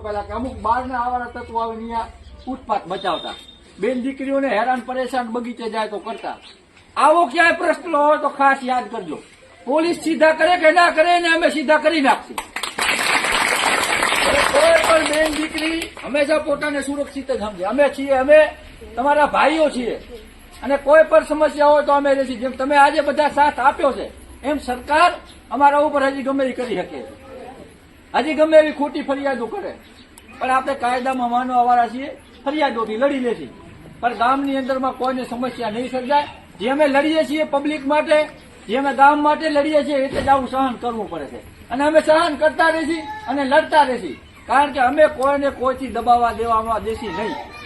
પેલા કે અમુક બહારના આવાના તત્વો આવે અહીંયા ઉત્પાત મચાવતા, બેન દીકરીઓને હેરાન પરેશાન બગીચે જાય તો કરતા. આવો ક્યાંય પ્રશ્ન હોય તો ખાસ યાદ કરજો, પોલીસ સીધા કરે કે ના કરે ને અમે સીધા કરી નાખશું. કોઈ પણ બેન દીકરી હંમેશા પોતાને સુરક્ષિત જ સમજે. અમે છીએ, અમે તમારા ભાઈઓ છીએ અને કોઈ પણ સમસ્યા હોય તો અમે રહેશું. જેમ તમે આજે બધા સાથ આપ્યો છે એમ સરકાર અમારા ઉપર હજી ગમે એ કરી શકે છે, હજી ગમે એવી ખોટી ફરિયાદો કરે, પણ આપણે કાયદામાં માનવાવાળા છીએ, ફરિયાદોથી લડી લેશી. પણ ગામની અંદરમાં કોઈને સમસ્યા નહીં સર્જાય. જે અમે લડીએ છીએ પબ્લિક માટે, જે અમે ગામ માટે લડીએ છીએ એટલે જ આવું સહન કરવું પડે છે અને અમે સહન કરતા રહેશી અને લડતા રહેશી. કારણ કે અમે કોઈને કોઈથી દબાવવા દેવામાં દેશી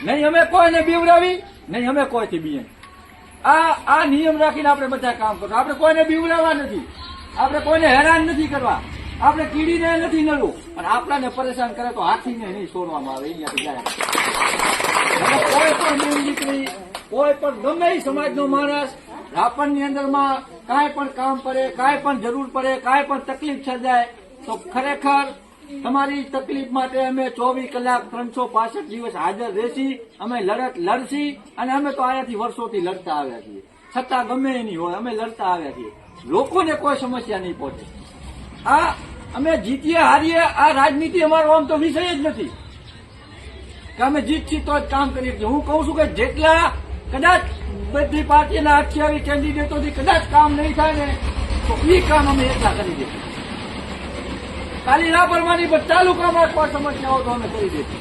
નહીં અમે કોઈને બીવડાવી, નહીં અમે કોઈથી બીએ. આ નિયમ રાખીને આપણે બધા કામ કરવું. આપણે કોઈને બીવડાવવા નથી, આપણે કોઈને હેરાન નથી કરવા, આપણે કીડીને નથી નડવું, અને આપણાને પરેશાન કરે તો હાથીને નહીં છોડવામાં આવે. અહીંયાથી જાય કોઈ પણ બેન દીકરી, કોઈ પણ ગમે એ સમાજનો માણસ રાપરની અંદરમાં કાંઈ પણ કામ પડે, કાંઈ પણ જરૂર પડે, કાંઈ પણ તકલીફ સર્જાય તો ખરેખર તમારી તકલીફ માટે અમે 24 કલાક 365 દિવસ હાજર રહેશી. અમે લડત લડશી અને અમે તો આયાથી વર્ષોથી લડતા આવ્યા છીએ. છતાં ગમે એની હોય અમે લડતા આવ્યા છીએ. લોકોને કોઈ સમસ્યા નહીં પહોંચે. આ અમે જીતીએ હારીએ આ રાજનીતિ અમારો આમ તો વિષય જ નથી કે અમે જીતશી તો જ કામ કરીએ છીએ. હું કહું છું કે જેટલા કદાચ બધી પાર્ટીના 28 કેન્ડિડેટોથી કદાચ કામ નહીં થાય ને તો એ કામ અમે એટલા કરી દઈશું. ખાલી ના પરવાની પણ ચાલુ કામ કોઈ સમસ્યા હોય તો અમે કરી દઈશું.